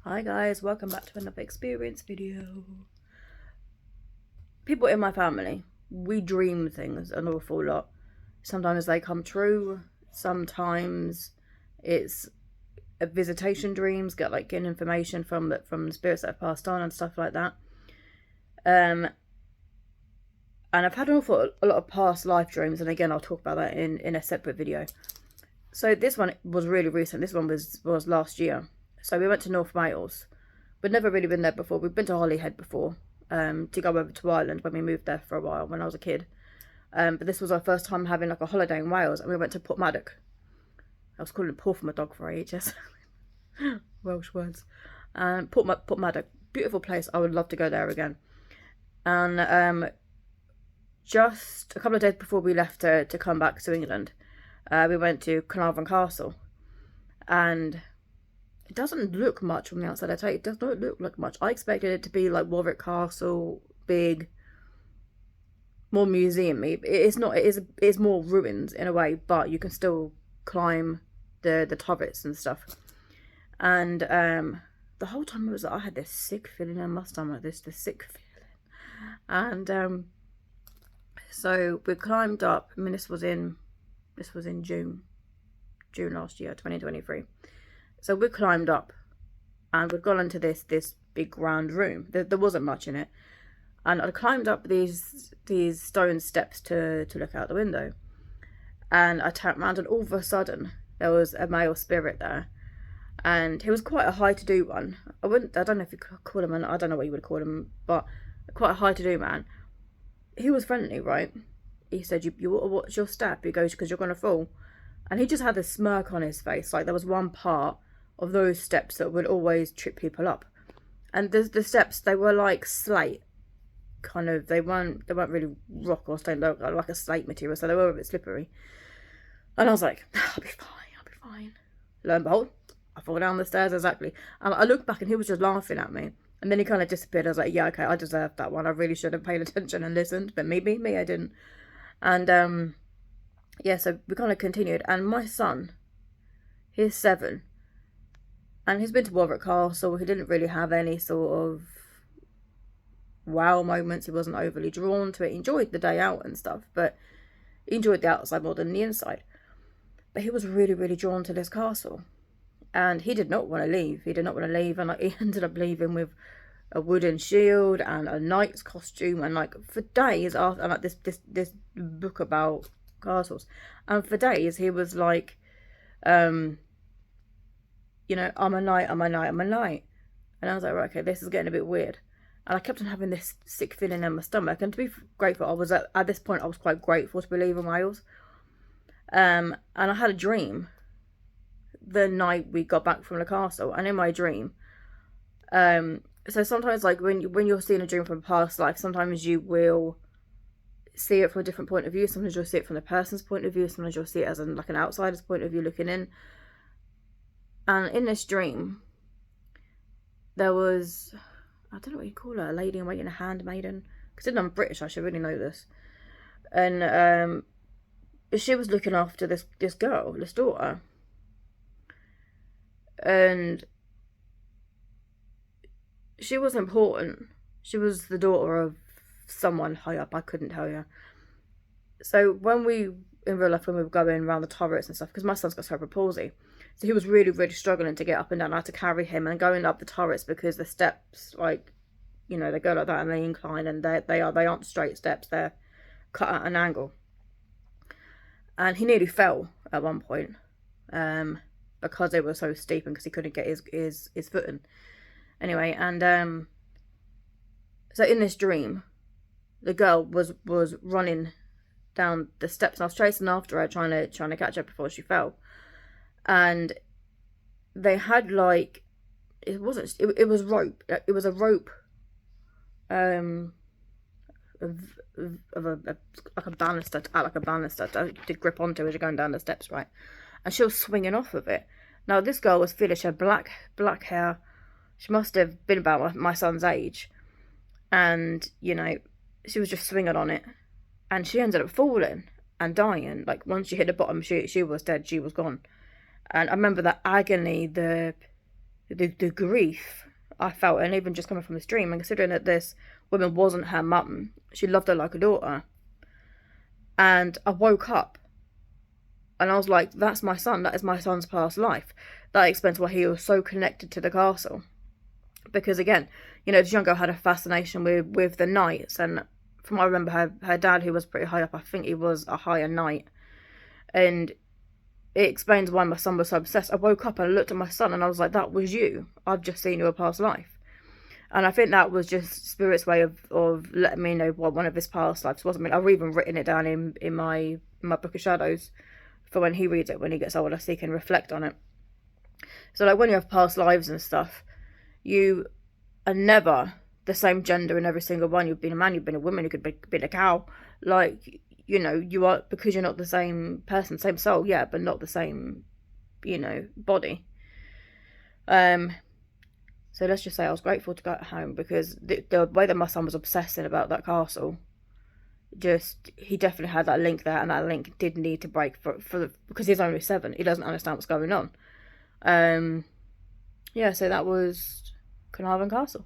Hi guys, welcome back to another experience video. People in my family, we dream things an awful lot. Sometimes they come true, sometimes it's a visitation dreams, getting information from the spirits that have passed on and stuff like that. And I've had a lot of past life dreams, and again I'll talk about that in a separate video. So this one was really recent. This one was last year. So we went to North Wales. We'd never really been there before. We've been to Holyhead before, to go over to Ireland when we moved there for a while when I was a kid. But this was our first time having like a holiday in Wales, and we went to Porthmadog. I was calling it Porthmadog for ages. Welsh words. Porthmadog, beautiful place. I would love to go there again. And just a couple of days before we left to come back to England, we went to Caernarfon Castle, and it doesn't look much from the outside. I tell you, it does not look like much. I expected it to be like Warwick Castle, big, more museum-y. It's not. It is more ruins in a way, but you can still climb the turrets and stuff. And the whole time I had this sick feeling in my stomach. This sick feeling, and so we climbed up. I mean, this was in June last year, 2023. So we climbed up, and we'd gone into this big round room. There wasn't much in it, and I climbed up these stone steps to look out the window, and I turned around, and all of a sudden there was a male spirit there, and he was quite a high-to-do one. I don't know if you could call him I don't know what you would call him, but quite a high-to-do man. He was friendly, right? He said, "You what's your step?" He goes, "Because you're gonna fall." And he just had this smirk on his face, like there was one part of those steps that would always trip people up. And the steps, they were like slate, kind of. They weren't really rock or stone. They were like a slate material, so they were a bit slippery. And I was like, I'll be fine. Lo and behold, I fall down the stairs exactly. And I looked back, and he was just laughing at me. And then he kind of disappeared. I was like, yeah, okay, I deserved that one. I really should have paid attention and listened, but maybe I didn't. And yeah, so we kind of continued. And my son, he's 7. And he's been to Warwick Castle. He didn't really have any sort of wow moments. He wasn't overly drawn to it. He enjoyed the day out and stuff, but he enjoyed the outside more than the inside. But he was really, really drawn to this castle. And he did not want to leave. And like, he ended up leaving with a wooden shield and a knight's costume. And like for days after, and like this book about castles. And for days he was like, you know, I'm a knight. And I was like, right, okay, this is getting a bit weird. And I kept on having this sick feeling in my stomach. And to be grateful, I was at this point, I was quite grateful to believe in Wales. And I had a dream the night we got back from the castle. And in my dream, so sometimes like when you're seeing a dream from a past life, sometimes you will see it from a different point of view. Sometimes you'll see it from the person's point of view. Sometimes you'll see it as like an outsider's point of view looking in. And in this dream, there was, I don't know what you call her, a lady in waiting, a handmaiden. Because I'm British, I should really know this. And she was looking after this girl, this daughter. And she was important. She was the daughter of someone high up, I couldn't tell you. So when we, in real life, when we were going around the turrets and stuff, because my son's got cerebral palsy, so he was really, really struggling to get up and down. I had to carry him and going up the turrets because the steps, like, you know, they go like that and they incline, and they aren't straight steps. They're cut at an angle. And he nearly fell at one point, because they were so steep and because he couldn't get his footing. Anyway, and so in this dream, the girl was running down the steps, and I was chasing after her, trying to catch her before she fell. And they had like, it was rope. It was a rope, of like a banister, to grip onto as you're going down the steps, right? And she was swinging off of it. Now this girl was Phyllis. She had black hair. She must have been about my son's age, and you know, she was just swinging on it, and she ended up falling and dying. Like once she hit the bottom, she was dead. She was gone. And I remember the agony, the the grief I felt, and even just coming from this dream, and considering that this woman wasn't her mum, she loved her like a daughter. And I woke up and I was like, that's my son, that is my son's past life. That explains why he was so connected to the castle. Because again, this young girl had a fascination with the knights, and from what I remember, her dad, who was pretty high up, I think he was a higher knight. And it explains why my son was so obsessed. I woke up and I looked at my son and I was like, that was you. I've just seen your past life. And I think that was just Spirit's way of letting me know what one of his past lives was. I mean, I've even written it down in my Book of Shadows for when he reads it, when he gets older, so he can reflect on it. So, like, when you have past lives and stuff, you are never the same gender in every single one. You've been a man, you've been a woman, you could be a cow. Like, you are, because you're not the same person, same soul, yeah, but not the same, body. So let's just say I was grateful to get home, because the way that my son was obsessing about that castle, he definitely had that link there, and that link did need to break because he's only 7. He doesn't understand what's going on. Yeah, so that was Caernarfon Castle.